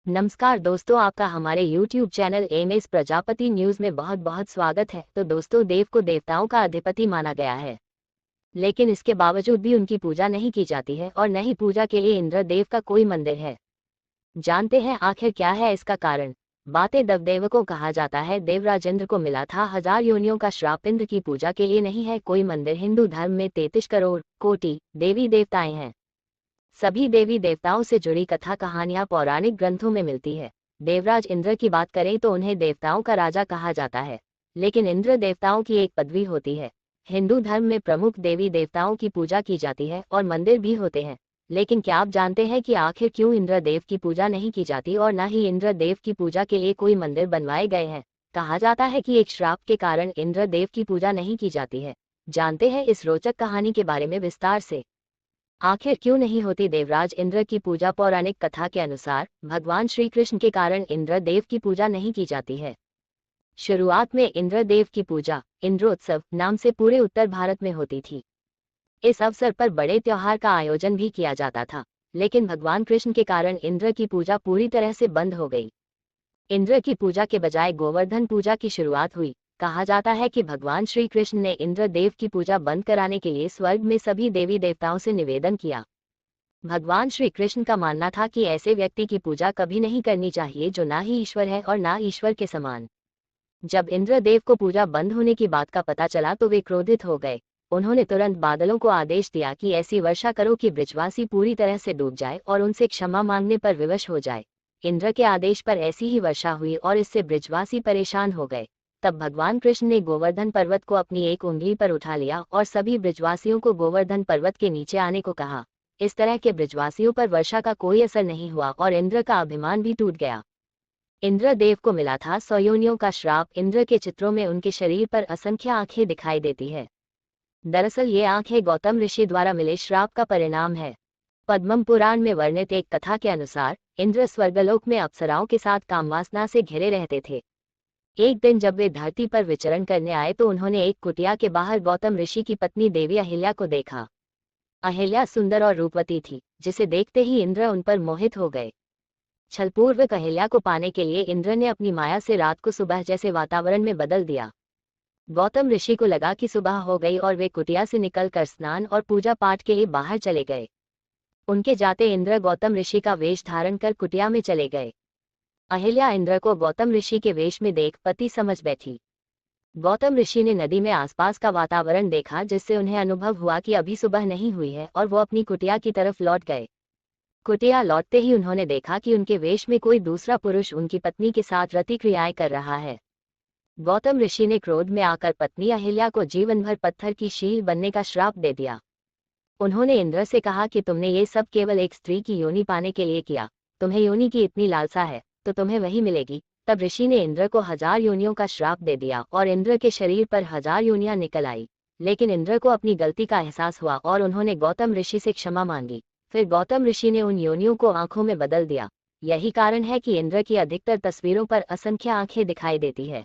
नमस्कार दोस्तों, आपका हमारे YouTube channel MS Prajapati news में बहुत बहुत स्वागत है। तो दोस्तों, देव को देवताओं का अधिपति माना गया है, लेकिन इसके बावजूद भी उनकी पूजा नहीं की जाती है और न ही पूजा के लिए इंद्र देव का कोई मंदिर है। जानते हैं आखिर क्या है इसका कारण। बातें देवदेव को कहा जाता है, देवराज इंद्र को मिला था 1000 योनियों का श्राप। इंद्र की पूजा के लिए नहीं है कोई मंदिर। हिंदू धर्म में 33 करोड़ कोटि देवी देवताएं हैं। सभी देवी देवताओं से जुड़ी कथा कहानियां पौराणिक ग्रंथों में मिलती है। देवराज इंद्र की बात करें तो उन्हें देवताओं का राजा कहा जाता है, लेकिन इंद्र देवताओं की एक पदवी होती है। हिंदू धर्म में प्रमुख देवी देवताओं की पूजा की जाती है और मंदिर भी होते हैं। लेकिन क्या आप जानते हैं कि आखिर क्यों इंद्र देव की पूजा नहीं की जाती और न ही इंद्र देव की पूजा के लिए कोई मंदिर बनवाए गए हैं। कहा जाता है कि एक श्राप के कारण इंद्र देव की पूजा नहीं की जाती है। जानते हैं इस रोचक कहानी के बारे में विस्तार से। आखिर क्यों नहीं होती देवराज इंद्र की पूजा। पौराणिक कथा के अनुसार भगवान श्री कृष्ण के कारण इंद्र देव की पूजा नहीं की जाती है। शुरुआत में इंद्र देव की पूजा इंद्रोत्सव नाम से पूरे उत्तर भारत में होती थी। इस अवसर पर बड़े त्योहार का आयोजन भी किया जाता था, लेकिन भगवान कृष्ण के कारण इंद्र की पूजा पूरी तरह से बंद हो गई। इंद्र की पूजा के बजाय गोवर्धन पूजा की शुरुआत हुई। कहा जाता है कि भगवान श्री कृष्ण ने इंद्र देव की पूजा बंद कराने के लिए स्वर्ग में सभी देवी देवताओं से निवेदन किया। भगवान श्री कृष्ण का मानना था कि ऐसे व्यक्ति की पूजा कभी नहीं करनी चाहिए जो ना ही ईश्वर है और ना ईश्वर के समान। जब इंद्र देव को पूजा बंद होने की बात का पता चला तो वे क्रोधित हो गए। उन्होंने तुरंत बादलों को आदेश दिया कि ऐसी वर्षा करो कि ब्रजवासी पूरी तरह से डूब जाए और उनसे क्षमा मांगने पर विवश हो जाए। इंद्र के आदेश पर ऐसी ही वर्षा हुई और इससे ब्रजवासी परेशान हो गए। तब भगवान कृष्ण ने गोवर्धन पर्वत को अपनी एक उंगली पर उठा लिया और सभी ब्रजवासियों को गोवर्धन पर्वत के नीचे आने को कहा। इस तरह के ब्रजवासियों पर वर्षा का कोई असर नहीं हुआ और इंद्र का अभिमान भी टूट गया। इंद्र देव को मिला था 100 योनियों का श्राप। इंद्र के चित्रों में उनके शरीर पर असंख्य आंखें दिखाई देती है। दरअसल ये आंखें गौतम ऋषि द्वारा मिले श्राप का परिणाम है। पद्मम पुराण में वर्णित एक कथा के अनुसार इंद्र स्वर्गलोक में अप्सराओं के साथ कामवासना से घिरे रहते थे। एक दिन जब वे धरती पर विचरण करने आए तो उन्होंने एक कुटिया के बाहर गौतम ऋषि की पत्नी देवी अहिल्या को देखा। अहिल्या सुंदर और रूपवती थी, जिसे देखते ही इंद्र उन पर मोहित हो गए। छलपूर्वक अहिल्या को पाने के लिए इंद्र ने अपनी माया से रात को सुबह जैसे वातावरण में बदल दिया। गौतम ऋषि को लगा कि सुबह हो गई और वे कुटिया से निकलकर स्नान और पूजा पाठ के लिए बाहर चले गए। उनके जाते इंद्र गौतम ऋषि का वेश धारण कर कुटिया में चले गए। अहिल्या इंद्र को गौतम ऋषि के वेश में देख पति समझ बैठी। गौतम ऋषि ने नदी में आसपास का वातावरण देखा, जिससे उन्हें अनुभव हुआ कि अभी सुबह नहीं हुई है और वो अपनी कुटिया की तरफ लौट गए। कुटिया लौटते ही उन्होंने देखा कि उनके वेश में कोई दूसरा पुरुष उनकी पत्नी के साथ रति क्रियाएं कर रहा है। गौतम ऋषि ने क्रोध में आकर पत्नी अहिल्या को जीवन भर पत्थर की शील बनने का श्राप दे दिया। उन्होंने इंद्र से कहा कि तुमने ये सब केवल एक स्त्री की योनि पाने के लिए किया। तुम्हें योनि की इतनी लालसा है तो तुम्हें वही मिलेगी। तब ऋषि ने इंद्र को 1000 योनियों का श्राप दे दिया और इंद्र के शरीर पर 1000 योनियां निकल आई। लेकिन इंद्र को अपनी गलती का एहसास हुआ और उन्होंने गौतम ऋषि से क्षमा मांगी। फिर गौतम ऋषि ने उन योनियों को आंखों में बदल दिया। यही कारण है कि इंद्र की अधिकतर तस्वीरों पर असंख्य आंखें दिखाई देती है।